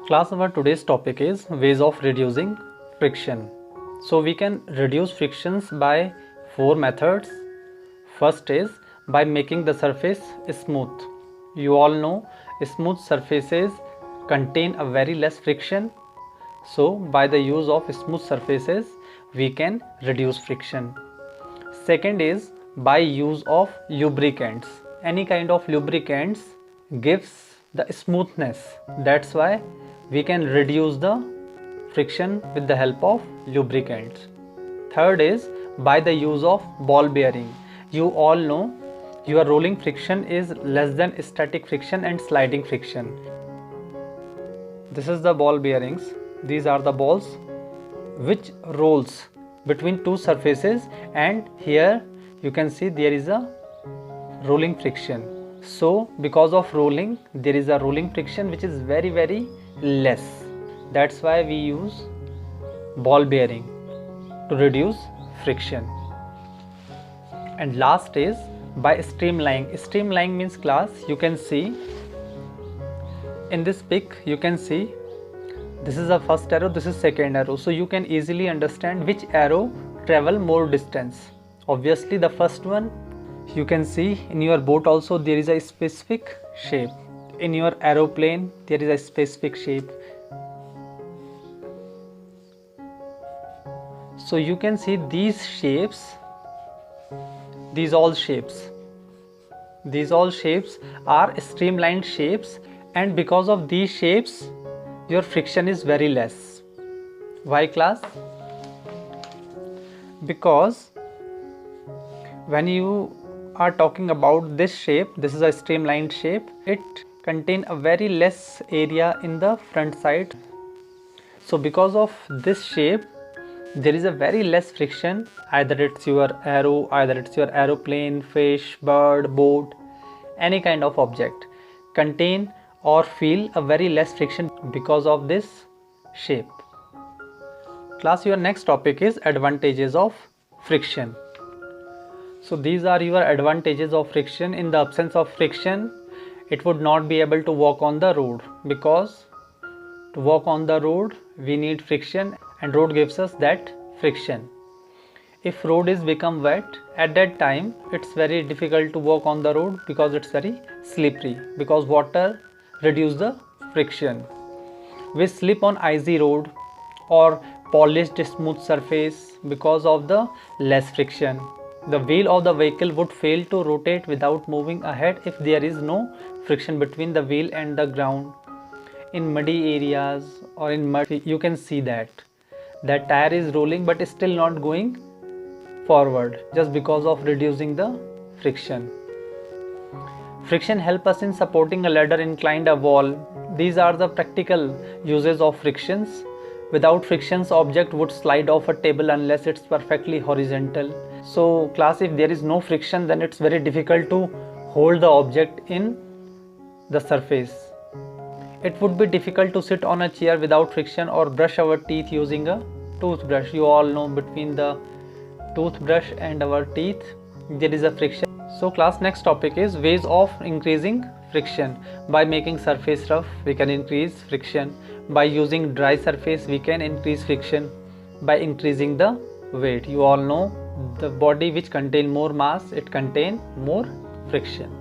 Class, our today's topic is ways of reducing friction. So we can reduce frictions by four methods. First is by making the surface smooth. You all know smooth surfaces contain a very less friction. So by the use of smooth surfaces we can reduce friction. Second is by use of lubricants. Any kind of lubricants gives the smoothness. That's why we can reduce the friction with the help of lubricants. Third is by the use of ball bearing. You all know your rolling friction is less than static friction and sliding friction. This is the ball bearings. These are the balls which rolls between two surfaces, and here you can see there is a rolling friction. So because of rolling there is a rolling friction which is very less. That's why we use ball bearing to reduce friction. And last is by streamlining. Streamlining means, class, you can see in this pic, you can see this is the first arrow, this is second arrow. So you can easily understand which arrow travel more distance. Obviously the first one. You can see in your boat also there is a specific shape. In your aeroplane there is a specific shape. So you can see these shapes, these all shapes are streamlined shapes, and because of these shapes your friction is very less. Why, class? Because when you are talking about this shape, this is a streamlined shape, it contains a very less area in the front side. So because of this shape there is a very less friction. Either it's your arrow, either it's your aeroplane, fish, bird, boat, any kind of object contain or feel a very less friction because of this shape. Class, your next topic is advantages of friction. So these are your advantages of friction. In the absence of friction, it would not be able to walk on the road, because to walk on the road we need friction, and road gives us that friction. If road is become wet, at that time it's very difficult to walk on the road because it's very slippery, because water reduce the friction. We slip on icy road or polished smooth surface because of the less friction. The wheel of the vehicle would fail to rotate without moving ahead if there is no friction between the wheel and the ground. In muddy areas or in mud, you can see that tire is rolling but is still not going forward, just because of reducing the friction. Friction helps us in supporting a ladder, inclined a wall. These are the practical uses of frictions. Without frictions, object would slide off a table unless it's perfectly horizontal. So class, if there is no friction, then it's very difficult to hold the object in the surface. It would be difficult to sit on a chair without friction, or brush our teeth using a toothbrush. You all know between the toothbrush and our teeth there is a friction. So class, next topic is ways of increasing friction. By making surface rough we can increase friction. By using dry surface we can increase friction. By increasing the weight, you all know the body which contain more mass, it contain more friction.